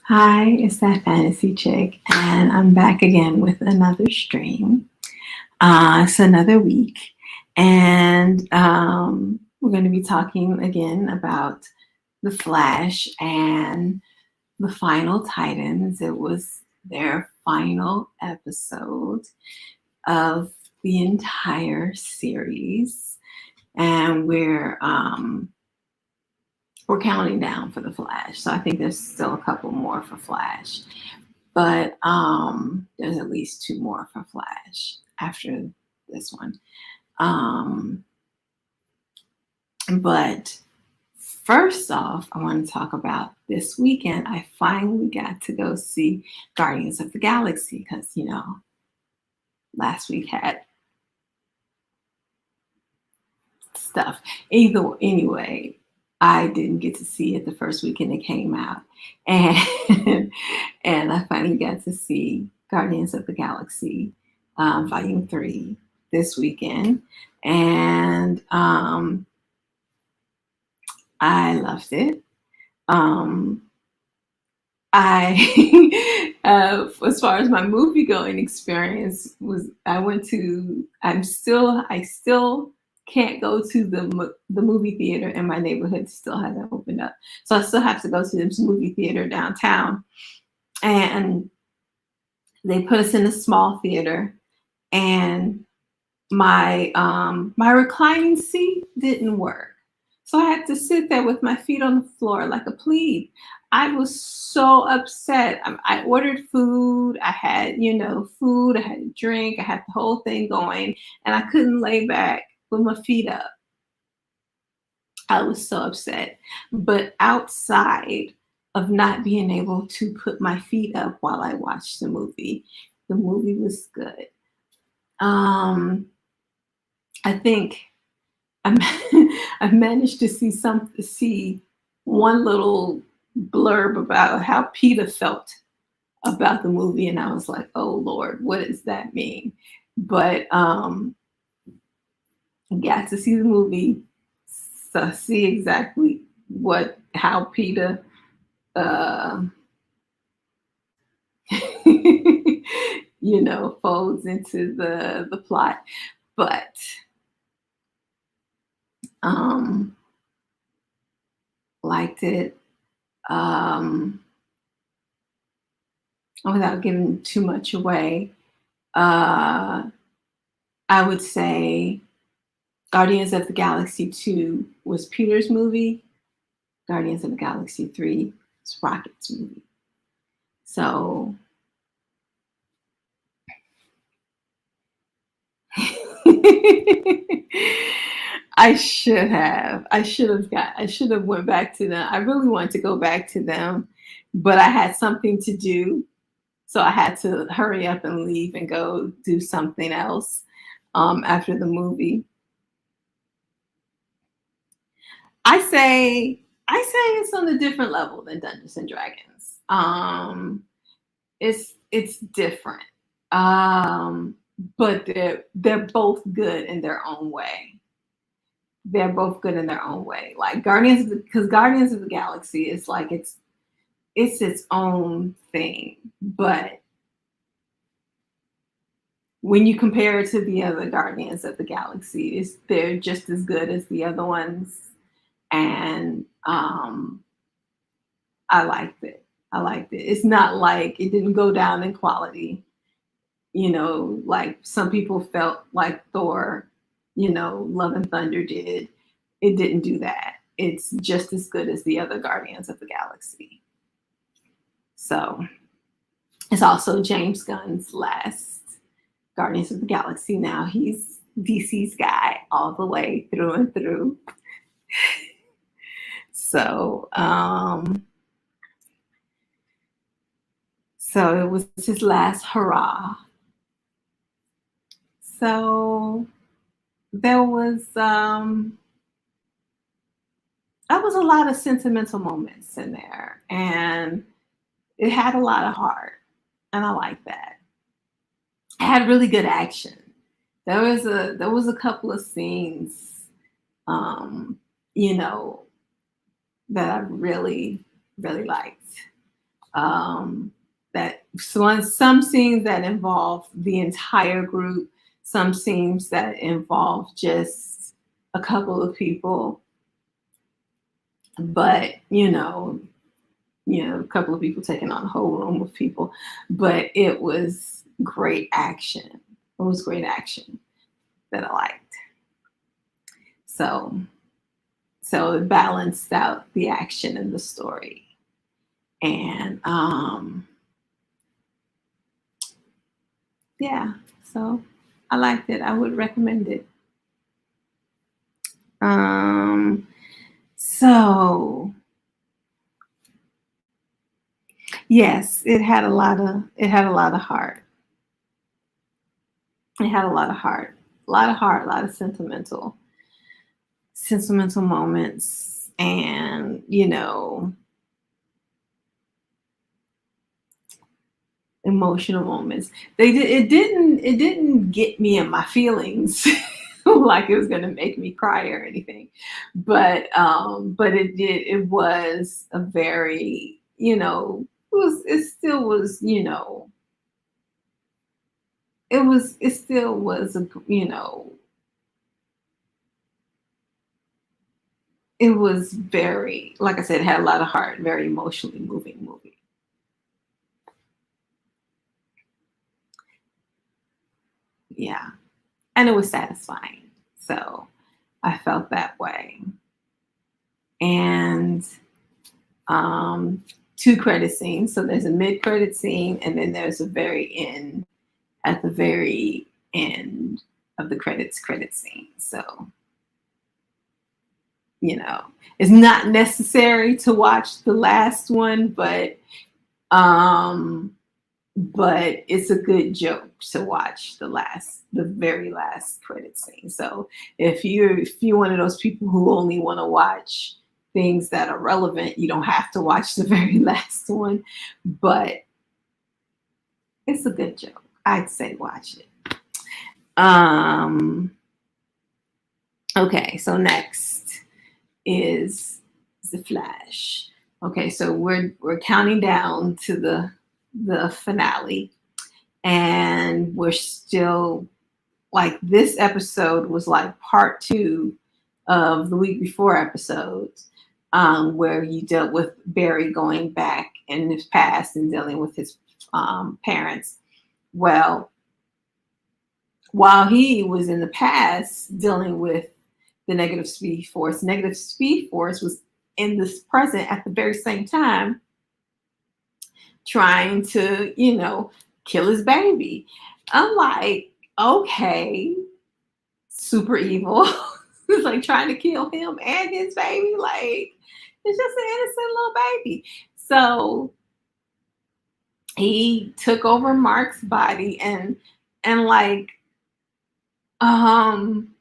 Hi, it's that fantasy chick, and I'm back again with another stream. It's another week, and we're going to be talking again about the Flash and the final Titans. It was their final episode of the entire series, and we're counting down for the Flash. So I think there's still a couple more for Flash. But there's at least two more for Flash after this one. Um, but first off, I want to talk about this weekend. I finally got to go see Guardians of the Galaxy because, last week had stuff. Anyway, I didn't get to see it the first weekend it came out, and and I finally got to see Guardians of the Galaxy Volume 3 this weekend, and I loved it. Um, I, as far as my movie going experience was, I still can't go to the movie theater in my neighborhood. Still hasn't opened up, so I still have to go to this movie theater downtown, and they put us in a small theater, and my reclining seat didn't work. So I had to sit there with my feet on the floor like a plebe. I was so upset. I ordered food. I had, food. I had a drink. I had the whole thing going, and I couldn't lay back with my feet up. I was so upset. But outside of not being able to put my feet up while I watched the movie was good. Um, I think I managed to see one little blurb about how Peter felt about the movie, and I was like, "Oh Lord, what does that mean?" But got to see the movie, so see exactly what how Peter, uh, folds into the plot, but um, liked it. Um, Without giving too much away, uh, I would say Guardians of the Galaxy 2 was Peter's movie. Guardians of the Galaxy 3 is Rocket's movie. So I should have went back to them. I really wanted to go back to them, but I had something to do. So I had to hurry up and leave and go do something else after the movie. I say it's on a different level than Dungeons and Dragons. It's different, um, but they're both good in their own way. They're both good in their own way. Like because Guardians of the Galaxy is like it's its own thing, but when you compare it to the other Guardians of the Galaxy, they're just as good as the other ones, and I liked it. I liked it. It's not like it didn't go down in quality, like some people felt like Thor, Love and Thunder did. It didn't do that. It's just as good as the other Guardians of the Galaxy. So it's also James Gunn's last Guardians of the Galaxy now. He's DC's guy all the way through and through. So, so it was his last hurrah. So there was a lot of sentimental moments in there, and it had a lot of heart, and I like that. It had really good action. There was a couple of scenes, you know, that I really really liked. um, that some scenes that involve the entire group, some scenes that involve just a couple of people, but a couple of people taking on a whole room of people. But it was great action. It was great action that I liked. So it balanced out the action and the story. And yeah, so I liked it. I would recommend it. So yes, it had a lot of heart. It had a lot of heart. A lot of heart, a lot of sentimental moments, and emotional moments. It didn't get me in my feelings like it was gonna make me cry or anything. But it was a very, it still was, it still was it was very, like I said, it had a lot of heart, very emotionally moving movie. Yeah. And it was satisfying. So I felt that way. And um, two credit scenes. So there's a mid credit scene, and then there's a very end, at the very end of the credit scene. So, you know, it's not necessary to watch the last one, um, but it's a good joke to watch the very last credit scene. So if you're one of those people who only want to watch things that are relevant, you don't have to watch the very last one, but it's a good joke. I'd say watch it. Um, okay, so next is The Flash. Okay, so we're counting down to the finale, and we're still, like, this episode was like part two of the week before episodes, where you dealt with Barry going back in his past and dealing with his parents. Well, while he was in the past dealing with the negative speed force was in this present at the very same time, trying to, kill his baby. I'm like, okay, super evil. It's like trying to kill him and his baby. Like, it's just an innocent little baby. So he took over Mark's body, and like, um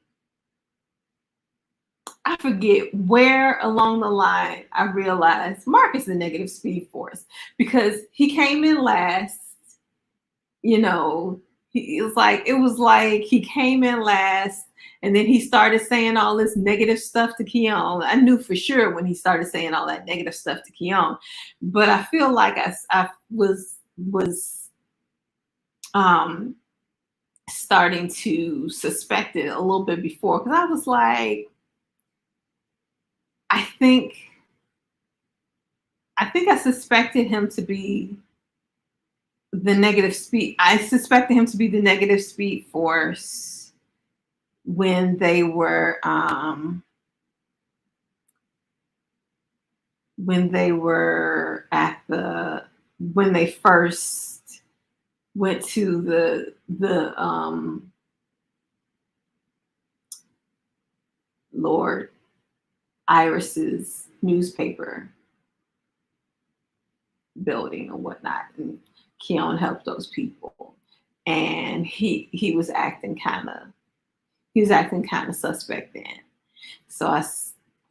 I forget where along the line I realized Mark is the negative speed force, because he came in last. You know, it was like he came in last, and then he started saying all this negative stuff to Keon. I knew for sure when he started saying all that negative stuff to Keon, but I feel like I was um starting to suspect it a little bit before, because I was like, I think I suspected him to be the negative speed. I suspected him to be the negative speed force when they were at when they first went to the Lord Iris's newspaper building or whatnot, and Keon helped those people, and he was acting kind of suspect then. So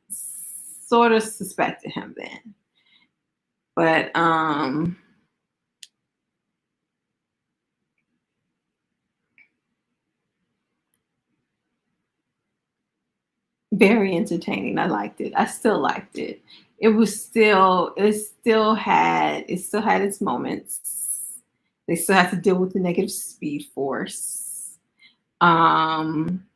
sort of suspected him then, but very entertaining. I liked it. I still liked it. it still had its moments. They still had to deal with the negative speed force. Um,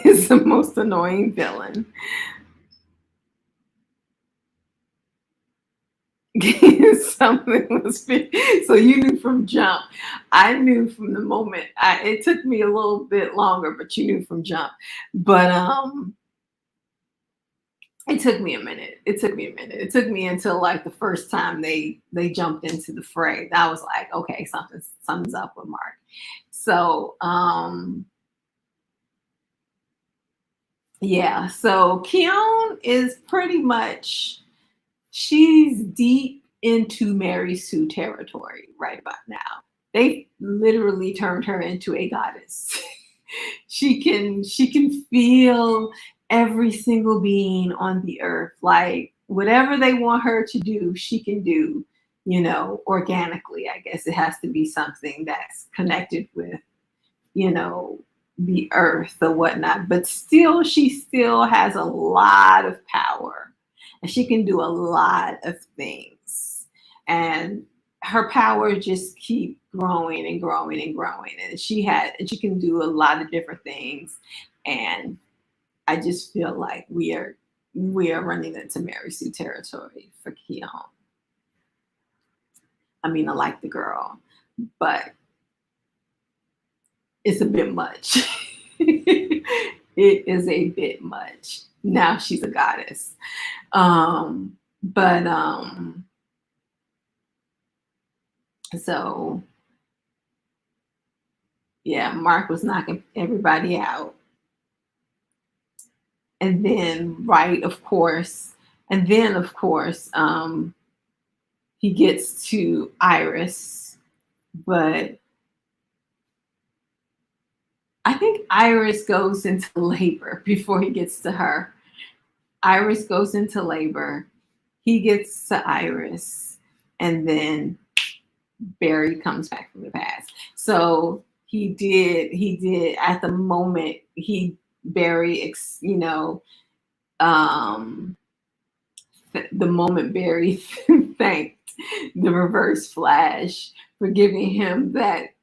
is the most annoying villain. Something was so you knew from jump. I knew from the moment. It took me a little bit longer, but you knew from jump. But it took me a minute. It took me a minute. It took me until like the first time they jumped into the fray. I was like, okay, something's up with Mark. So yeah. So Keon is pretty much, she's deep into Mary Sue territory right about now. They literally turned her into a goddess. She can feel every single being on the earth. Like whatever they want her to do, she can do, organically. I guess it has to be something that's connected with, you know, the earth or whatnot. But still, she still has a lot of power and she can do a lot of things. And her power just keep growing and growing and growing. And she can do a lot of different things. And I just feel like we are running into Mary Sue territory for Keon. I mean, I like the girl, but it's a bit much. It is a bit much. Now she's a goddess. But so yeah, Mark was knocking everybody out. And then right, of course, and then of course, he gets to Iris, but I think Iris goes into labor before he gets to her. Iris goes into labor. He gets to Iris, and then Barry comes back from the past. So he did at the moment he Barry, um, the moment Barry thanked the Reverse Flash for giving him that,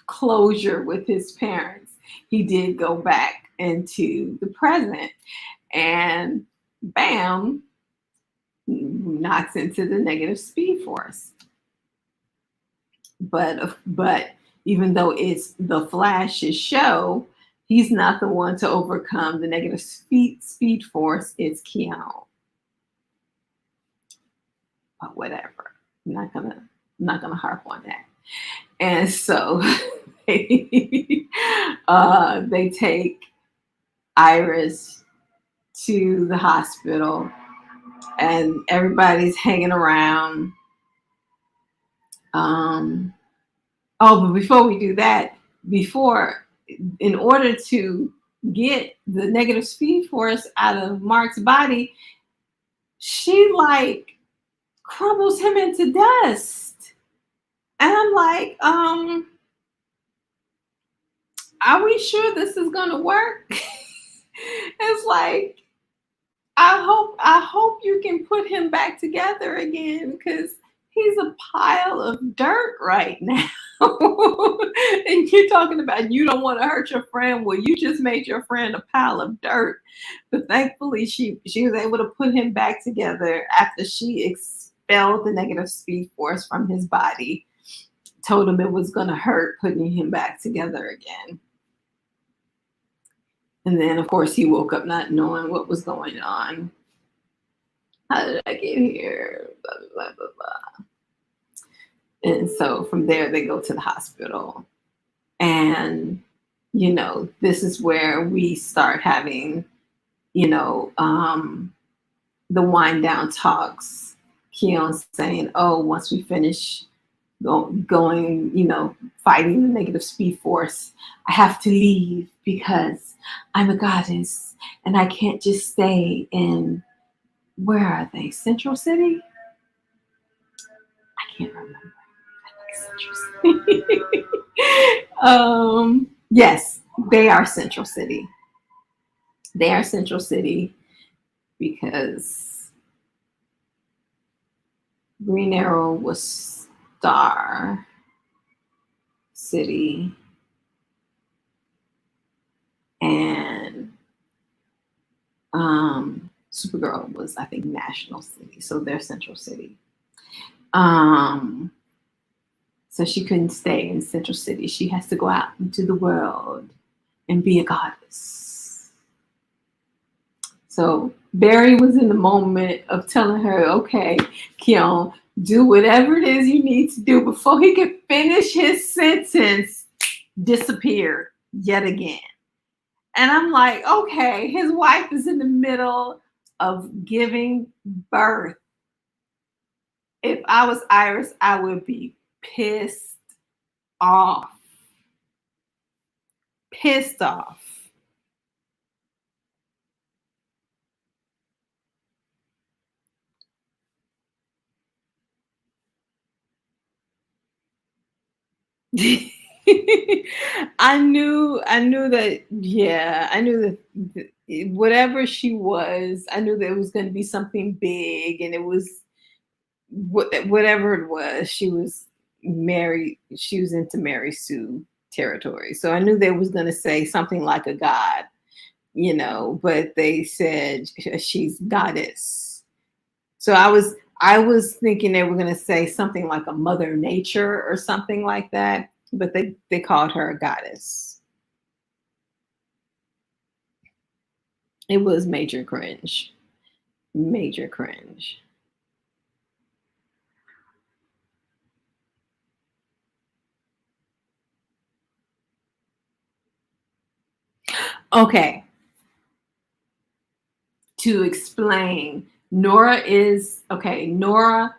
closure with his parents, he did go back into the present and bam, knocks into the negative speed force. But even though it's the Flash's show, he's not the one to overcome the negative speed force. It's Keanu. But whatever. I'm not gonna harp on that. And so they take Iris to the hospital, and everybody's hanging around. Um, oh, but before we do that, in order to get the negative speed force out of Mark's body, she like crumbles him into dust. And I'm like, are we sure this is gonna work? It's like, I hope you can put him back together again, because he's a pile of dirt right now. And you're talking about you don't want to hurt your friend. Well, you just made your friend a pile of dirt. But thankfully she was able to put him back together after she expelled the negative speed force from his body, told him it was gonna hurt putting him back together again. And then, of course, he woke up not knowing what was going on. How did I get here? Blah, blah, blah, blah. And so from there, they go to the hospital. And, this is where we start having, the wind down talks. Keon saying, oh, once we finish going, fighting the negative speed force, I have to leave because I'm a goddess and I can't just stay in, where are they? Central City? I can't remember. I think Central City. Yes, they are Central City. They are Central City because Green Arrow was Star City, and Supergirl was, I think, National City. So they're Central City. Um, so she couldn't stay in Central City. She has to go out into the world and be a goddess. So Barry was in the moment of telling her, okay, Kyon, do whatever it is you need to do. Before he could finish his sentence, disappeared yet again. And I'm like, okay, his wife is in the middle of giving birth. If I was Iris, I would be pissed off. Pissed off. I knew that, yeah, I knew that whatever she was, I knew that it was going to be something big, and it was whatever it was, she was into Mary Sue territory. So I knew they was going to say something like a god, but they said she's goddess. So I was thinking they were going to say something like a mother nature or something like that, but they called her a goddess. It was major cringe. Major cringe. Okay, to explain, Nora is okay. Nora,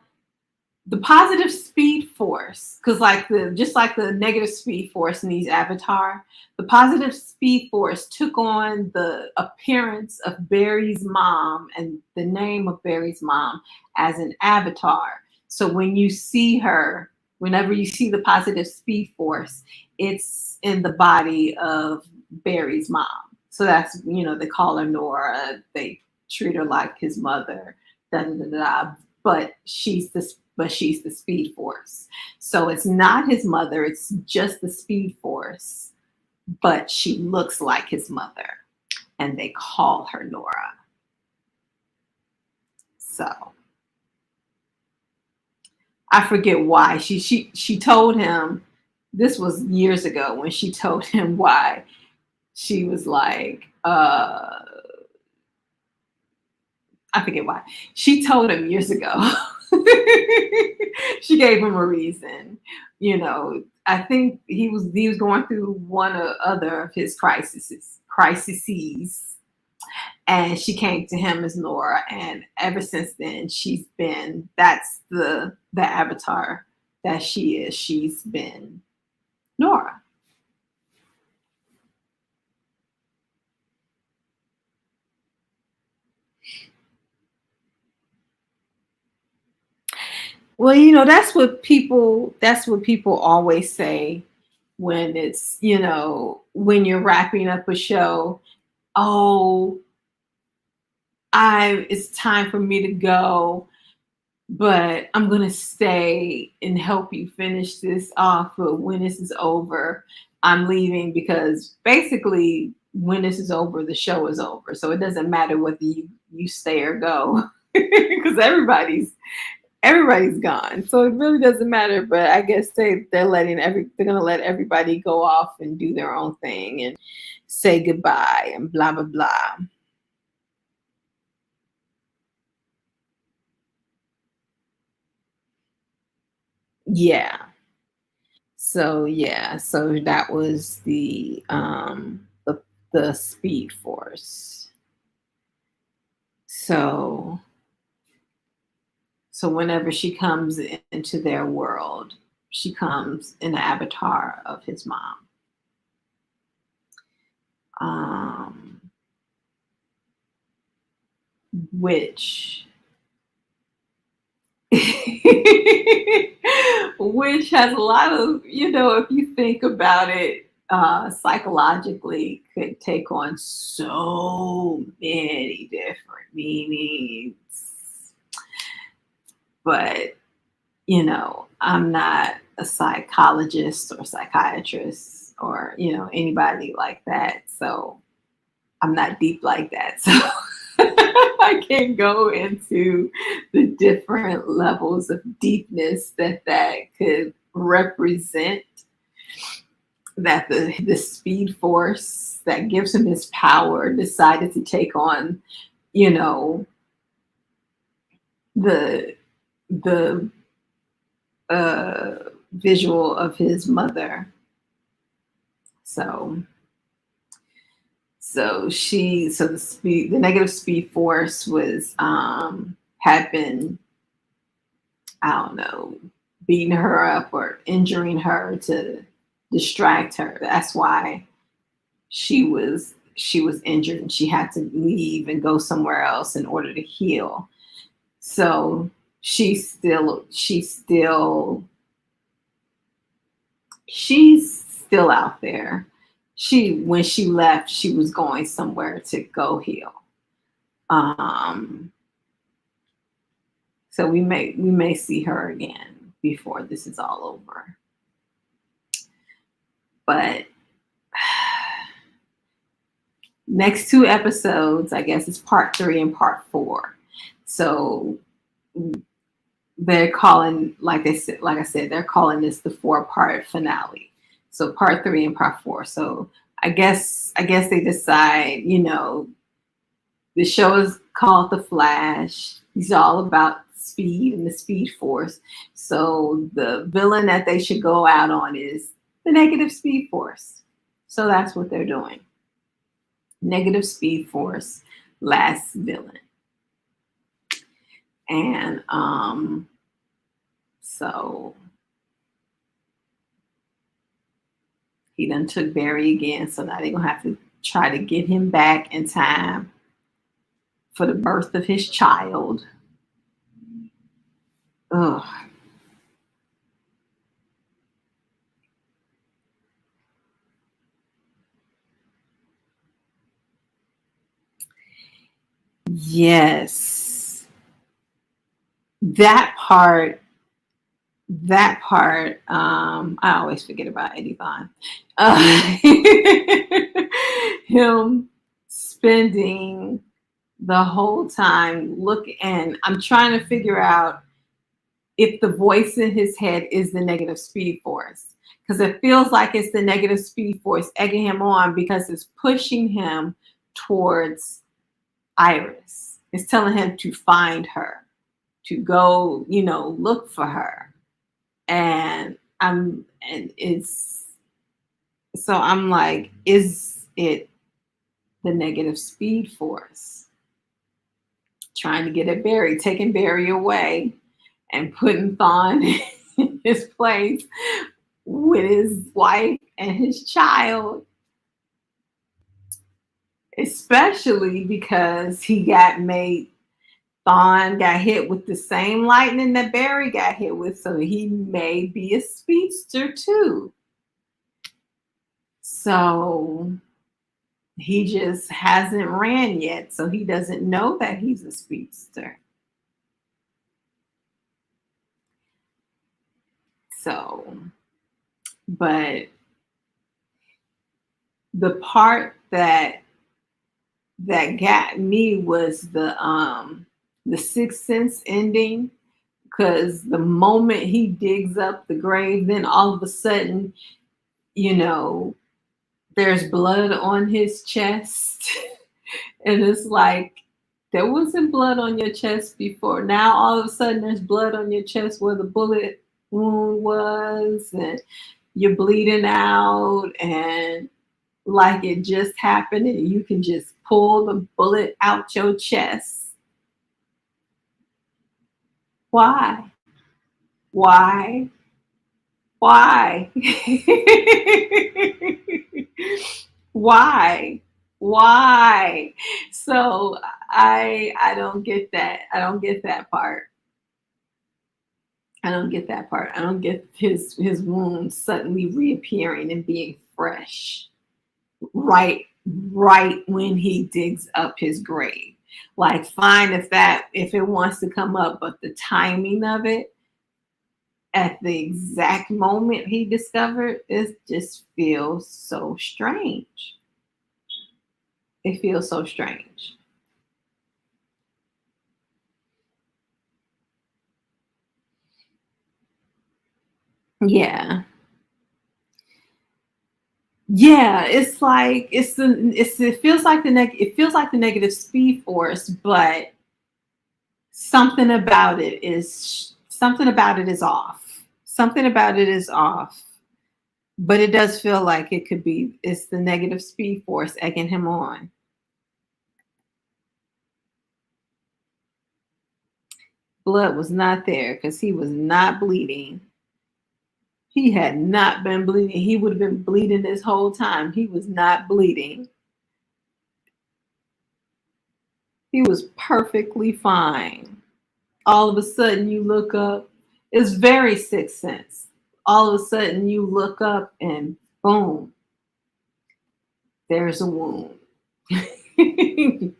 the positive speed force, because like the just like the negative speed force in these Avatar, the positive speed force took on the appearance of Barry's mom and the name of Barry's mom as an avatar. So when you see her, whenever you see the positive speed force, it's in the body of Barry's mom. So that's, they call her Nora. They treat her like his mother. Da da da da. But she's the speed force. So it's not his mother, it's just the speed force, but she looks like his mother, and they call her Nora. So I forget why she told him, this was years ago when she told him why she was like, I forget why. She told him years ago. She gave him a reason. I think he was going through one or other of his crises, and she came to him as Nora, and ever since then that's the avatar that she is. She's been Nora. Well, that's what people always say when it's, when you're wrapping up a show. Oh, it's time for me to go, but I'm going to stay and help you finish this off. But when this is over, I'm leaving, because basically when this is over, the show is over. So it doesn't matter whether you stay or go, because everybody's gone. So it really doesn't matter. But I guess they're gonna let everybody go off and do their own thing and say goodbye and blah blah blah. Yeah. So yeah, so that was the speed force. So whenever she comes into their world, she comes in the avatar of his mom. Um which which has a lot of, if you think about it, psychologically could take on so many different meanings. But, I'm not a psychologist or psychiatrist or, anybody like that. So I'm not deep like that. So I can't go into the different levels of deepness that could represent, that the speed force that gives him his power decided to take on, you know, the the visual of his mother. So the negative speed force was had been, I don't know, beating her up or injuring her to distract her. That's why she was injured and she had to leave and go somewhere else in order to heal. So she's still out there. When she left, she was going somewhere to go heal. Um, so we may see her again before this is all over. But next two episodes, I guess, is part 3 and part 4. So they're calling, like I said, they're calling this the 4-part finale. So part 3 and part 4. So I guess they decide, the show is called The Flash. He's all about speed and the speed force. So the villain that they should go out on is the negative speed force. So that's what they're doing. Negative speed force, last villain. And so he done took Barry again. So now they're gonna have to try to get him back in time for the birth of his child. Ugh. Yes. That part, I always forget about Eddie Vaughn. Uh, him spending the whole time and I'm trying to figure out if the voice in his head is the negative speed force. Because it feels like it's the negative speed force egging him on because it's pushing him towards Iris. It's telling him to find her, to go, look for her. And it's so I'm like, is it the negative speed force trying to get at Barry, taking Barry away and putting Thawne in his place with his wife and his child? Especially because Thawne got hit with the same lightning that Barry got hit with, so he may be a speedster too. So he just hasn't ran yet, so he doesn't know that he's a speedster. So, but the part that got me was the Sixth Sense ending, because the moment he digs up the grave, then all of a sudden, there's blood on his chest. And it's like, there wasn't blood on your chest before. Now all of a sudden there's blood on your chest where the bullet wound was, and you're bleeding out, and like it just happened, and you can just pull the bullet out your chest. Why? Why? Why? Why? Why? So I don't get that. I don't get that part. I don't get that part. I don't get his wounds suddenly reappearing and being fresh right when he digs up his grave. Like, fine if it wants to come up, but the timing of it at the exact moment he discovered, it just feels so strange. It feels so strange. Yeah. Yeah, it's like it feels like the negative speed force, but something about it is off. Something about it is off. But it does feel like it's the negative speed force egging him on. Blood was not there because he was not bleeding. He had not been bleeding. He would have been bleeding this whole time. He was not bleeding. He was perfectly fine. All of a sudden, you look up. It's very Sixth Sense. All of a sudden, you look up and boom, there's a wound.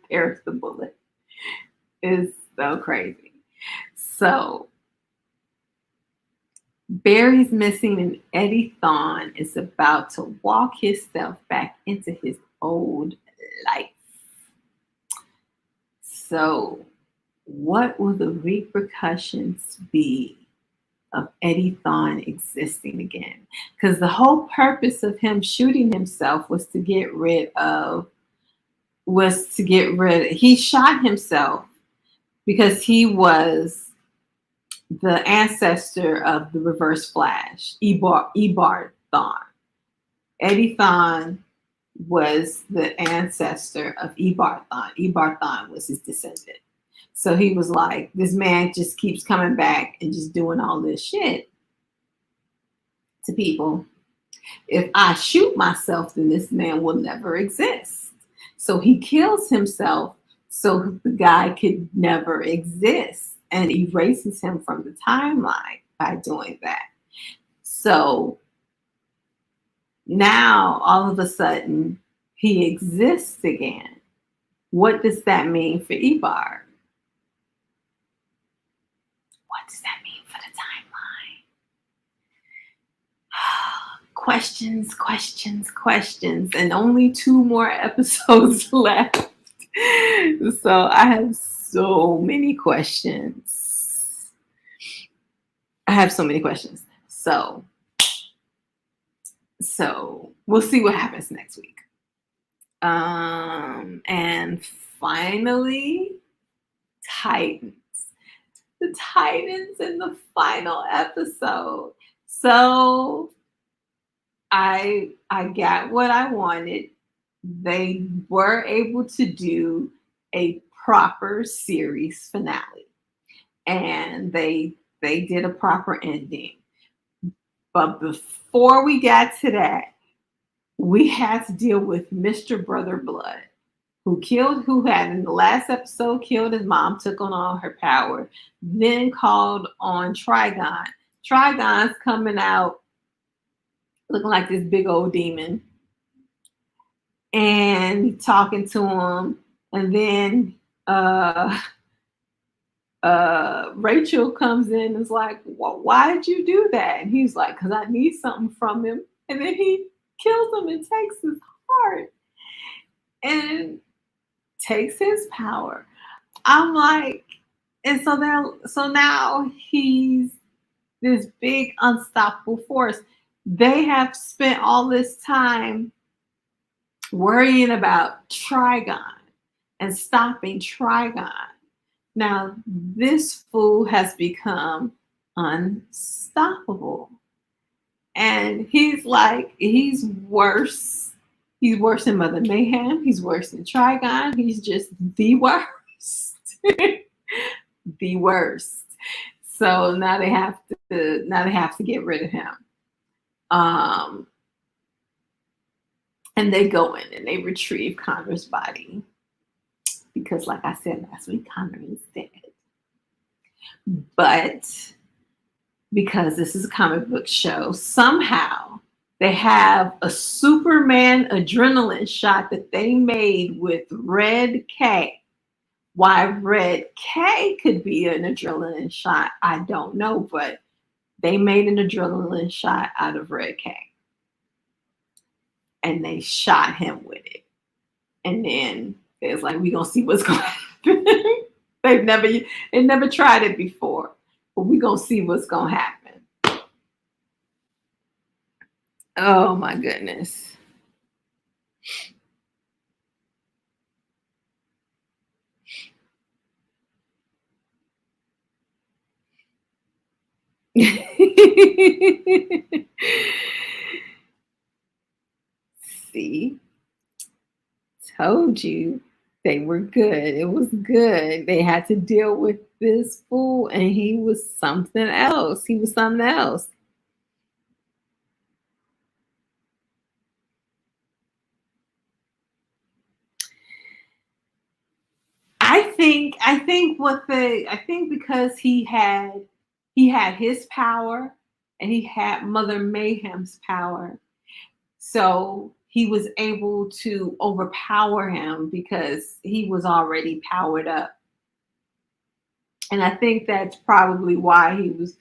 There's the bullet. It's so crazy. So Barry's missing, and Eddie Thawne is about to walk himself back into his old life. So, what will the repercussions be of Eddie Thawne existing again? Because the whole purpose of him shooting himself he shot himself because he was the ancestor of the Reverse Flash, Eobard Thawne. Eddie Thawne was the ancestor of Eobard Thawne. Eobard Thawne was his descendant. So he was like, this man just keeps coming back and just doing all this shit to people. If I shoot myself, then this man will never exist. So he kills himself so the guy could never exist and erases him from the timeline by doing that. So now all of a sudden he exists again. What does that mean for Eobard? What does that mean for the timeline? Questions, questions, questions, and only 2 more episodes left. So I have so many questions. So we'll see what happens next week. And finally, Titans. The Titans in the final episode. So I got what I wanted. They were able to do a proper series finale, and they did a proper ending. But before we got to that, we had to deal with Mr. Brother Blood, who had in the last episode killed his mom, took on all her power, then called on Trigon. Trigon's coming out looking like this big old demon and talking to him. And then Rachel comes in and is like, well, why did you do that? And he's like, because I need something from him. And then he kills him and takes his heart and takes his power. I'm like, and so now he's this big unstoppable force. They have spent all this time worrying about Trigon and stopping Trigon. Now, this fool has become unstoppable. And he's worse. He's worse than Mother Mayhem. He's worse than Trigon. He's just the worst. The worst. So now they have to get rid of him. And they go in and they retrieve Connor's body. Because like I said last week, Connor is dead. But because this is a comic book show, somehow They have a Superman adrenaline shot that they made with Red K. Why Red K could be an adrenaline shot, I don't know, but they made an adrenaline shot out of Red K and they shot him with it. And then it's like, we gonna see what's gonna happen. they've never they never tried it before, but we gonna see what's gonna happen. Oh my goodness. See, told you they were good. It was good. They had to deal with this fool, and he was something else. He was something else. I think because he had his power and he had Mother Mayhem's power. So he was able to overpower him because he was already powered up. And I think that's probably why he was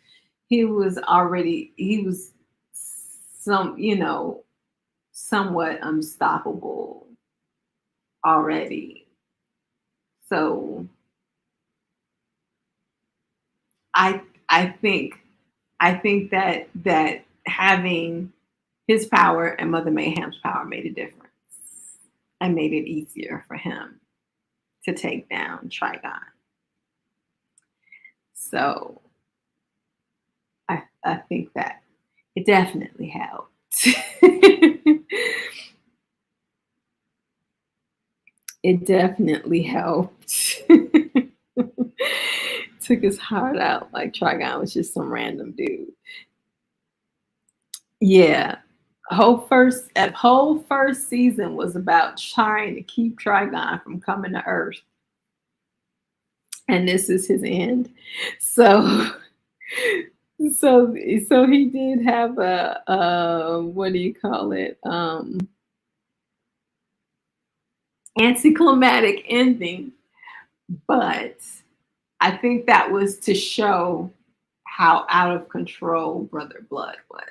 somewhat unstoppable already. So I I think that having his power and Mother Mayhem's power made a difference and made it easier for him to take down Trigon. So I think that it definitely helped. It definitely helped. Took his heart out like Trigon was just some random dude. Yeah. Whole first season was about trying to keep Trigon from coming to Earth. And this is his end. So so he did have a what do you call it? Anticlimactic ending, but I think that was to show how out of control Brother Blood was.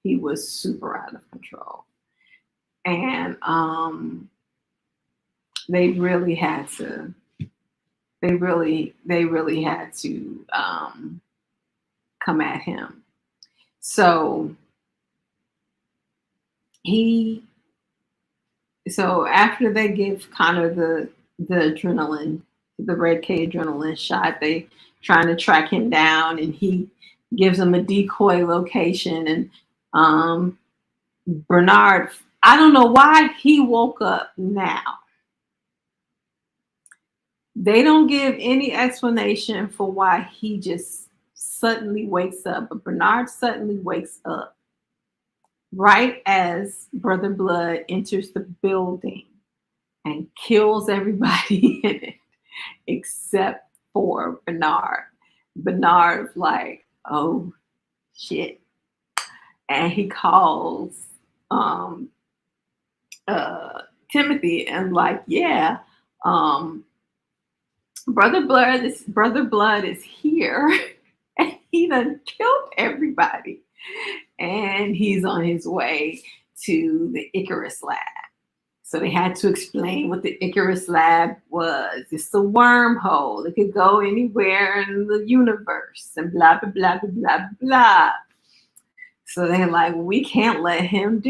He was super out of control. And they really had to they really had to come at him. So he so after they give Connor the adrenaline, the Red K adrenaline shot, they trying to track him down, and he gives them a decoy location, and um, Bernard. I don't know why he woke up now. They don't give any explanation for why he just suddenly wakes up, but Bernard suddenly wakes up right as Brother Blood enters the building and kills everybody in it except for Bernard. Bernard's like, oh shit. And he calls um, Timothy and like, yeah, um, Brother Blood is here, and he done killed everybody, and he's on his way to the Icarus lab. So they had to explain what the Icarus lab was. It's a wormhole. It could go anywhere in the universe and blah, blah, blah, blah, blah, blah. So they're like, well, we can't let him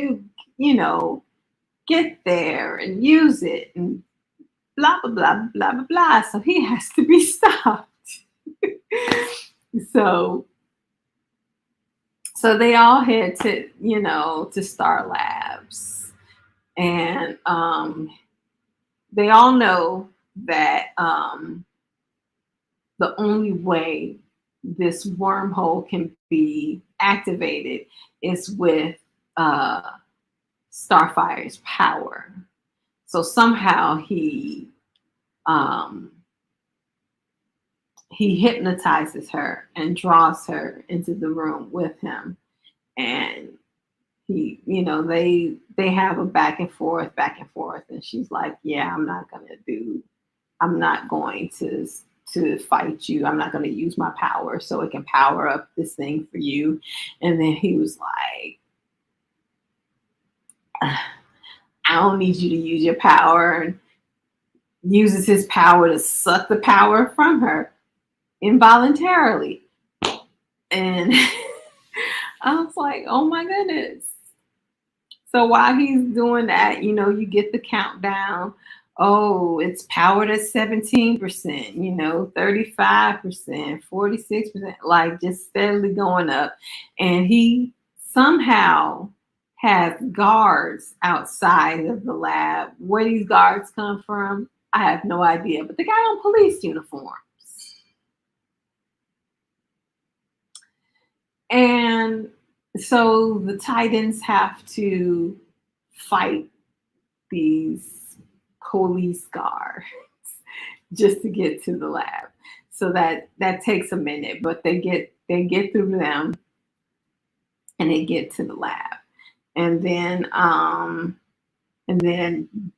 get there and use it and blah, blah, blah, blah, blah, blah. So he has to be stopped. so so they all head to Star Labs, and they all know that the only way this wormhole can be activated is with uh, Starfire's power. So somehow um, he hypnotizes her and draws her into the room with him, and they have a back and forth, and she's like, yeah, I'm not going to fight you. I'm not going to use my power so it can power up this thing for you. And then he was like, I don't need you to use your power, and uses his power to suck the power from her involuntarily. And I was like, oh my goodness. So while he's doing that, you get the countdown. Oh, it's powered at 17%, 35%, 46%, like just steadily going up. And he somehow has guards outside of the lab. Where these guards come from, I have no idea. But they got on police uniforms. And so the Titans have to fight these police guards just to get to the lab. So that takes a minute, but they get through them and they get to the lab. And then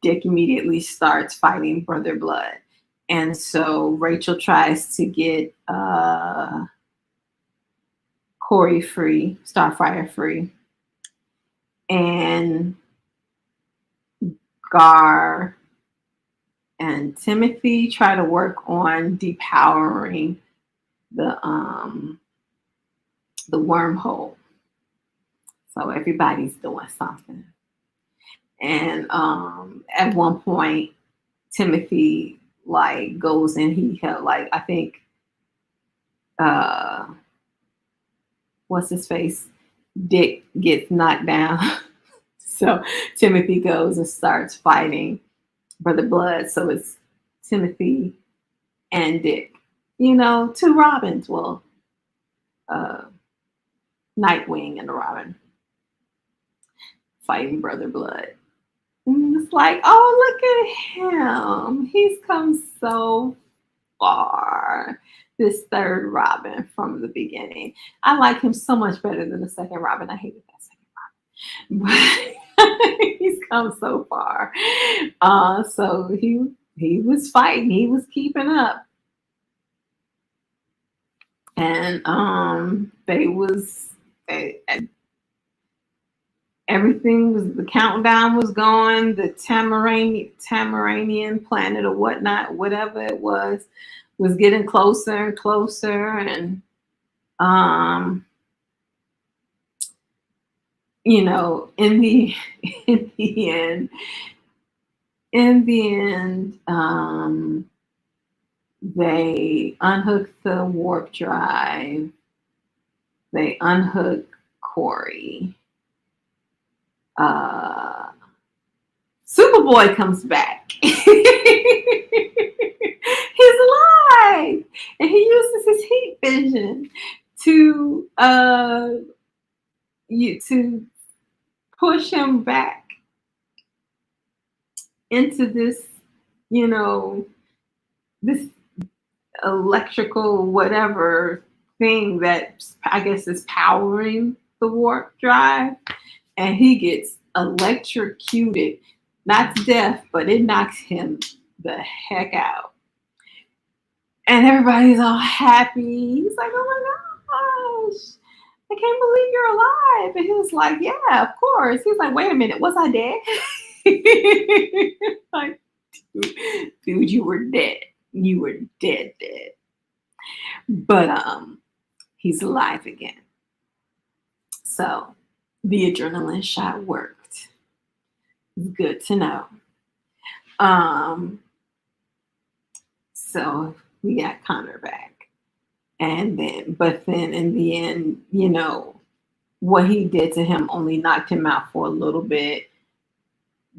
Dick immediately starts fighting Brother Blood. And so Rachel tries to get Corey free, Starfire free. And Gar and Timothy try to work on depowering the wormhole. So everybody's doing something. And at one point, Timothy like goes and he like I think uh what's his face? Dick gets knocked down. So Timothy goes and starts fighting Brother Blood. So it's Timothy and Dick. Two Robins. Well, uh, Nightwing and the Robin fighting Brother Blood. And it's like, oh, look at him. He's come so far. This third Robin from the beginning. I like him so much better than the second Robin. I hated that second Robin. But he's come so far. So he was fighting. He was keeping up. And everything was, the countdown was going, the Tamaranian planet or whatnot, whatever it was getting closer and closer. And in the end, they unhooked the warp drive. They unhooked Corey. Superboy comes back. He's alive, and he uses his heat vision to push him back into this, this electrical whatever thing that I guess is powering the warp drive, and he gets electrocuted, not to death, but it knocks him the heck out. And everybody's all happy. He's like, oh my gosh, I can't believe you're alive. And he was like, yeah, of course. He's like, wait a minute, was I dead? Like, dude, you were dead. You were dead. But he's alive again. So the adrenaline shot worked. Good to know. So we got Connor back. But then in the end, what he did to him only knocked him out for a little bit.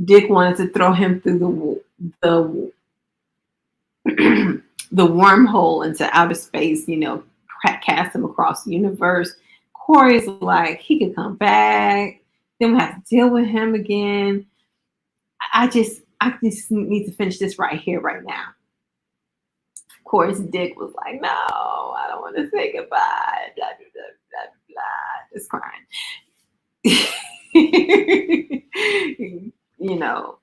Dick wanted to throw him through the the wormhole into outer space, cast him across the universe. Corey's like, he could come back. Then we have to deal with him again. I just need to finish this right here, right now. Of course, Dick was like, no, I don't want to say goodbye. Blah, blah, blah, blah, blah. Just crying. you know,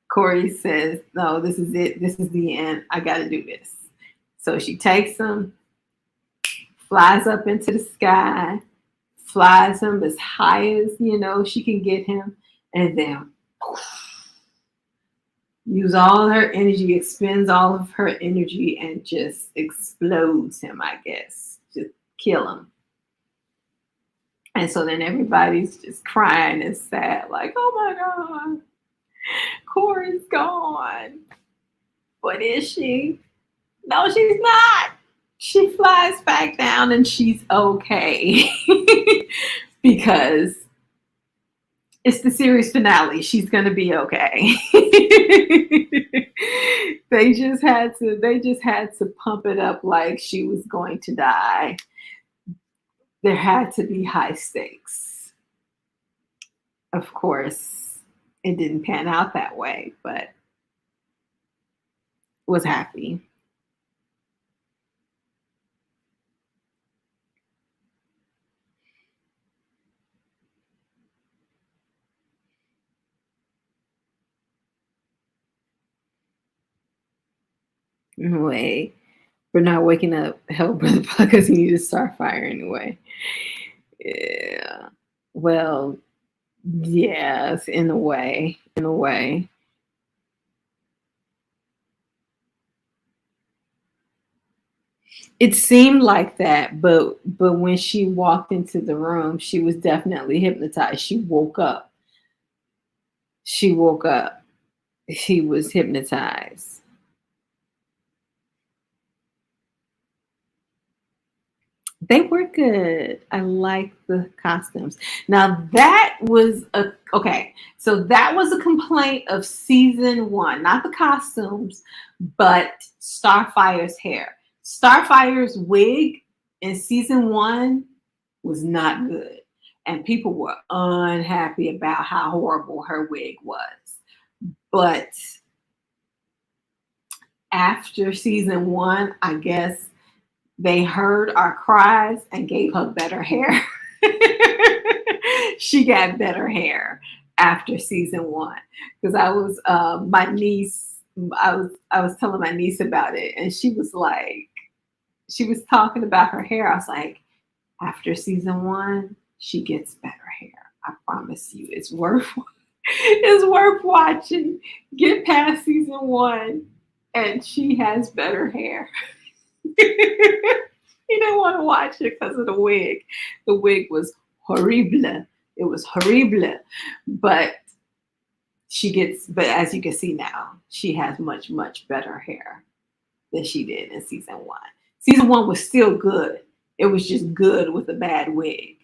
Corey says, "No, this is it. This is the end. I got to do this." So she takes him, flies up into the sky, flies him as high as she can get him, and then use all her energy, expends all of her energy, and just explodes him. I guess just kill him. And so then everybody's just crying and sad, like, "Oh my God, Corey's gone." But is she? No, she's not. She flies back down and she's okay. Because it's the series finale. She's gonna be okay. They just had to pump it up like she was going to die. There had to be high stakes. Of course, it didn't pan out that way, but was happy. Anyway, we're not waking up hell brother because he needed Starfire anyway. Yeah. Well, yes, in a way. In a way. It seemed like that, but when she walked into the room, she was definitely hypnotized. She woke up. She woke up. She was hypnotized. They were good. I like the costumes. Now that was a okay. So that was a complaint of season one, not the costumes, but Starfire's hair. Starfire's wig in season one was not good, and people were unhappy about how horrible her wig was. But after season one, I guess they heard our cries and gave her better hair. She got better hair after season one because my niece. I was telling my niece about it, and she was talking about her hair. I was like, after season one, she gets better hair. I promise you, it's worth watching. Get past season one, and she has better hair. He didn't want to watch it because of the wig. The wig was horrible. It was horrible. But but as you can see now, she has much, much better hair than she did in season one. Season one was still good. It was just good with a bad wig,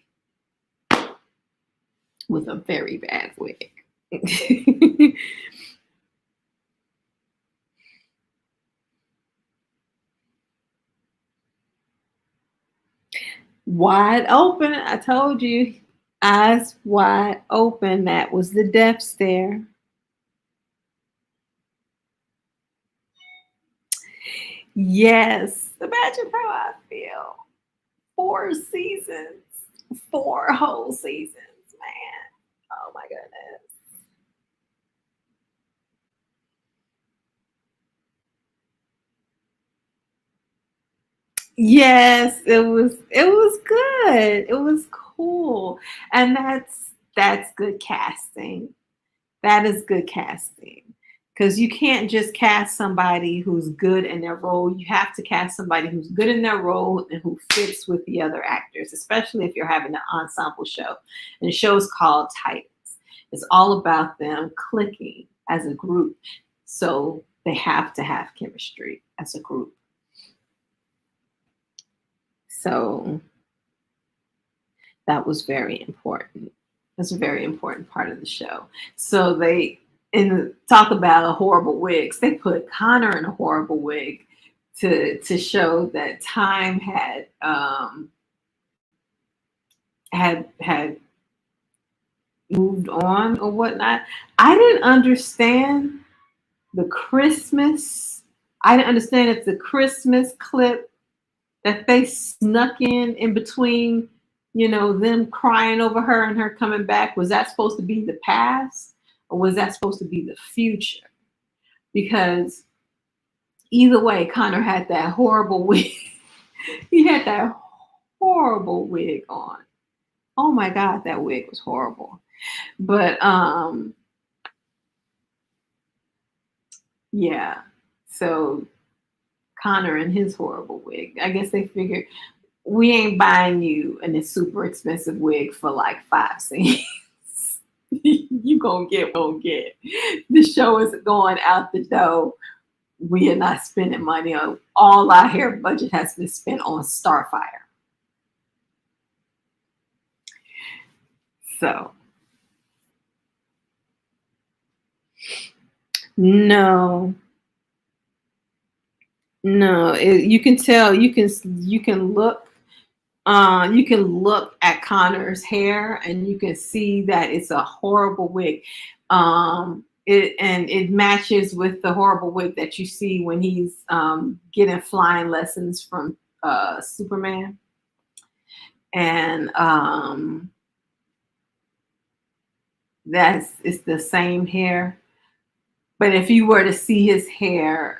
with a very bad wig. Wide open. I told you, eyes wide open. That was the death stare. Yes. Imagine how I feel. 4 seasons, 4 whole seasons, man. Oh my goodness. Yes, it was good. It was cool. And that's good casting. That is good casting. Because you can't just cast somebody who's good in their role. You have to cast somebody who's good in their role and who fits with the other actors, especially if you're having an ensemble show. And the show's called Titans. It's all about them clicking as a group. So they have to have chemistry as a group. So that was very important. That's a very important part of the show. So talk about a horrible wigs. They put Connor in a horrible wig to show that time had moved on or whatnot. I didn't understand the Christmas. I didn't understand if the Christmas clip that they snuck in between them crying over her and her coming back, was that supposed to be the past or was that supposed to be the future? Because either way, Connor had that horrible wig. He had that horrible wig on. Oh my God, that wig was horrible. But yeah. So Connor and his horrible wig. I guess they figured we ain't buying you in a super expensive wig for like 5 cents. You gonna get. The show is going out the door. We are not spending money on all our hair budget has been spent on Starfire. So no, no, you can tell. You can look at Connor's hair and you can see that it's a horrible wig. It matches with the horrible wig that you see when he's getting flying lessons from Superman. And it's the same hair. But if you were to see his hair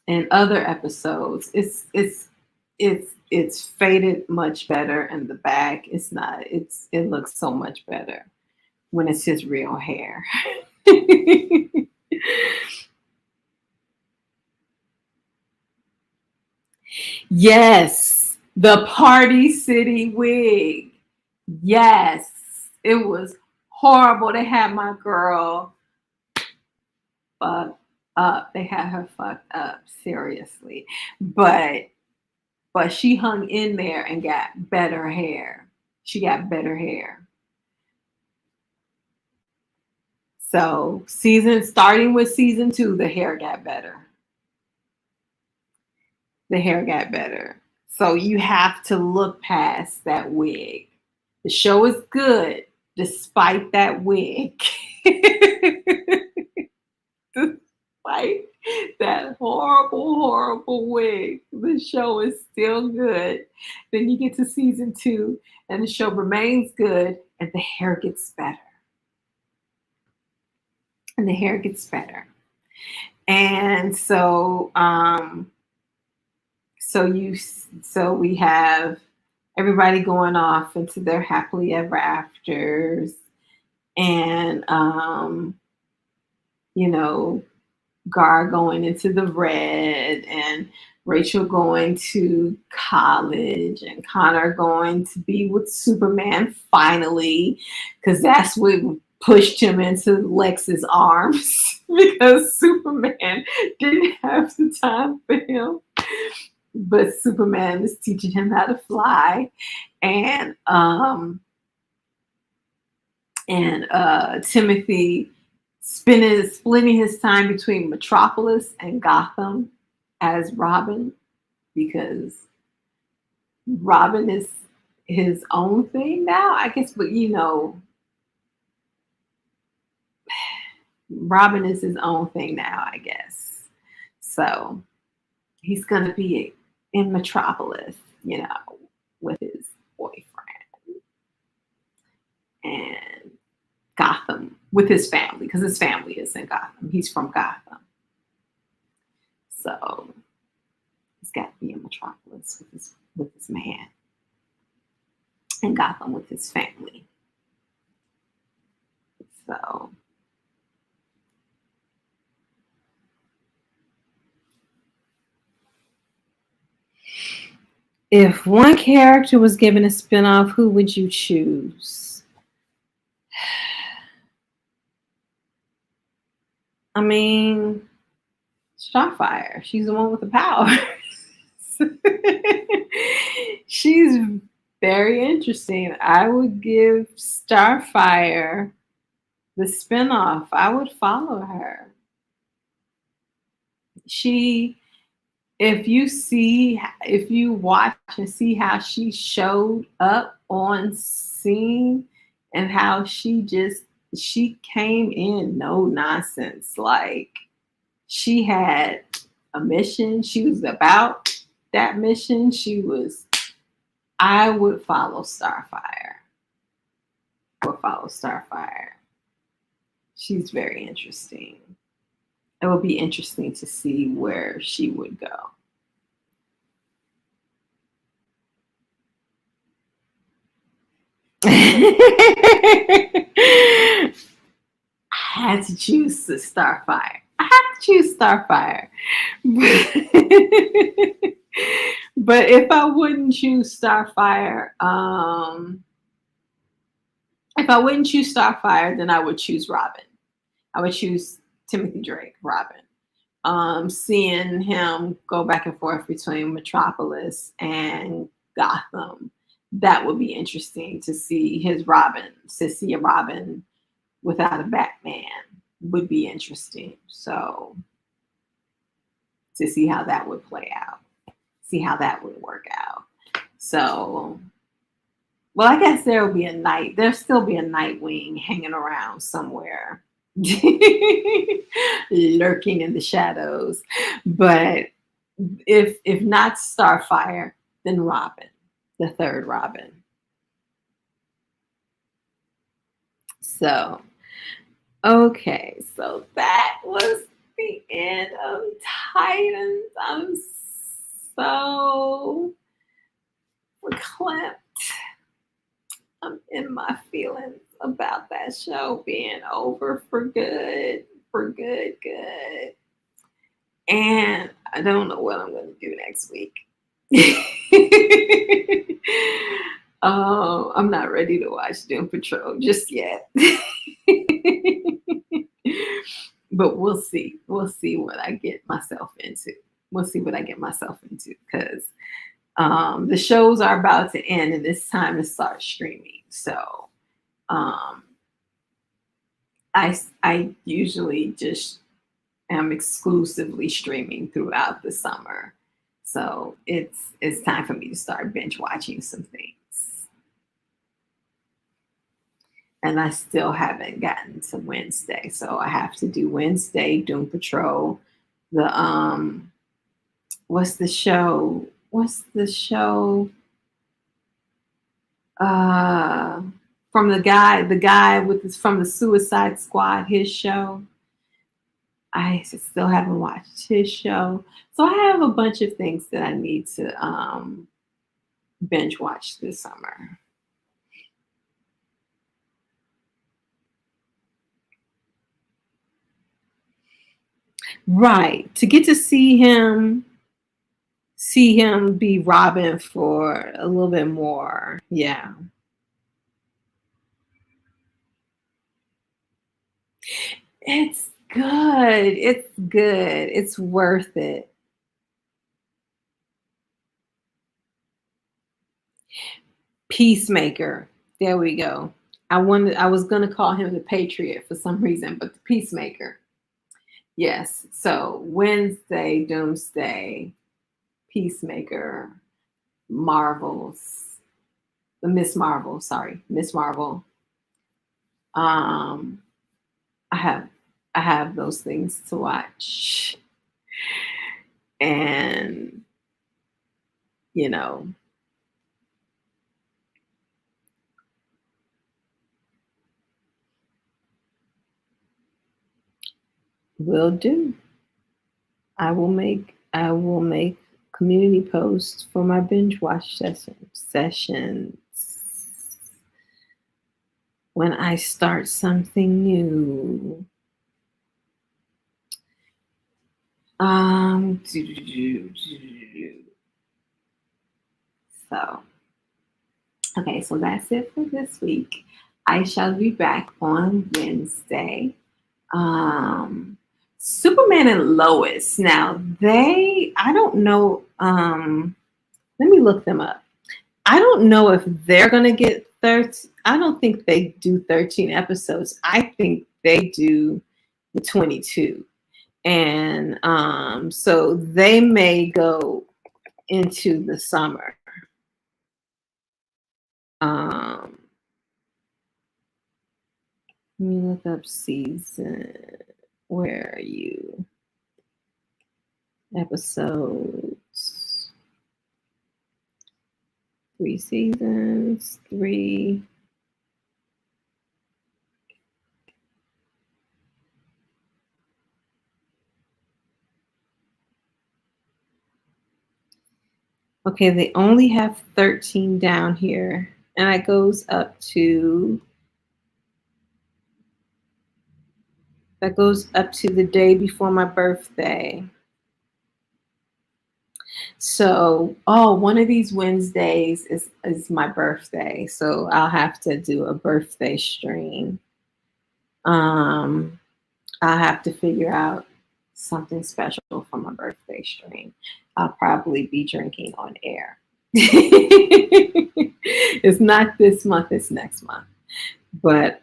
in other episodes, it's faded much better, and the back it's not. It looks so much better when it's his real hair. Yes, the Party City wig. Yes, it was horrible. They had my girl fucked up. They had her fucked up, seriously. But she hung in there and got better hair. She got better hair. So starting with season 2, the hair got better. The hair got better. So you have to look past that wig. The show is good despite that wig. Despite that horrible, horrible wig, the show is still good. Then you get to season 2, and the show remains good, and the hair gets better. And the hair gets better. And so we have everybody going off into their happily ever afters, and Gar going into the red, and Rachel going to college, and Connor going to be with Superman finally, because that's what pushed him into Lex's arms because Superman didn't have the time for him. But Superman is teaching him how to fly, and Timothy splitting his time between Metropolis and Gotham as Robin, because Robin is his own thing now, I guess. But Robin is his own thing now, I guess. So he's gonna be in Metropolis, with his boyfriend, and Gotham with his family, because his family is in Gotham. He's from Gotham. So he's got to be in Metropolis with his man, and Gotham with his family. So if one character was given a spinoff, who would you choose? I mean, Starfire. She's the one with the power. She's very interesting. I would give Starfire the spinoff. I would follow her. If you watch and see how she showed up on scene, and how she came in no nonsense. Like, she had a mission. She was about that mission. She was I would follow Starfire. I would follow Starfire. She's very interesting. It would be interesting to see where she would go. I had to choose the Starfire. I have to choose Starfire. But if I wouldn't choose Starfire, if I wouldn't choose Starfire, then I would choose Robin. I would choose Timothy Drake, Robin. Seeing him go back and forth between Metropolis and Gotham, that would be interesting to see his Robin, to see a Robin without a Batman would be interesting. So to see how that would play out, see how that would work out. So, well, I guess there'll still be a Nightwing hanging around somewhere, lurking in the shadows. But if not Starfire, then Robin, the third Robin. So, okay, so that was the end of Titans. I'm so verklempt. I'm in my feelings about that show being over for good, good. And I don't know what I'm going to do next week. I'm not ready to watch Doom Patrol just yet. But we'll see. We'll see what I get myself into. We'll see what I get myself into because the shows are about to end and it's time to start streaming. So I usually just am exclusively streaming throughout the summer. So it's time for me to start binge watching some things. And I still haven't gotten to Wednesday. So I have to do Wednesday, Doom Patrol, the what's the show? What's the show? From the guy with this from the Suicide Squad, his show. I still haven't watched his show. So I have a bunch of things that I need to binge watch this summer. Right. To get to see him be Robin for a little bit more. Yeah. It's good. It's good. It's worth it. Peacemaker. There we go. I was gonna call him the Patriot for some reason, but the Peacemaker. Yes. So Wednesday, Doomsday, Peacemaker, Marvels, the Miss Marvel, sorry, Miss Marvel. Um, I have I have those things to watch. And you know, will do. I will make community posts for my binge watch sessions when I start something new. Um, so okay, so that's it for this week. I shall be back on Wednesday. Um, Superman and Lois. Now I don't know. Let me look them up. I don't know if they're gonna get 13. I don't think they do 13 episodes. I think they do the 22. And so they may go into the summer. Um, let me look up season. Where are you? Episodes. 3 seasons, 3. Okay, they only have 13 down here, and it goes up to the day before my birthday. So, oh, one of these Wednesdays is my birthday, so I'll have to do a birthday stream. Um, I'll have to figure out something special for my birthday stream. I'll probably be drinking on air. It's not this month, it's next month. But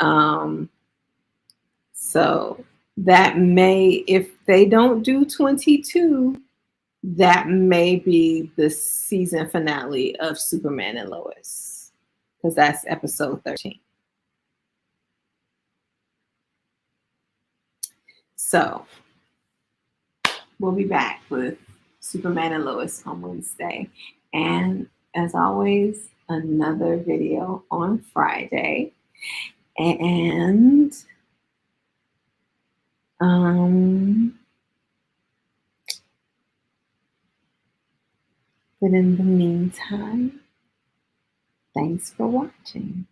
so that may, if they don't do 22, that may be the season finale of Superman and Lois, because that's episode 13. So we'll be back with Superman and Lois on Wednesday. And as always, another video on Friday. And but in the meantime, thanks for watching.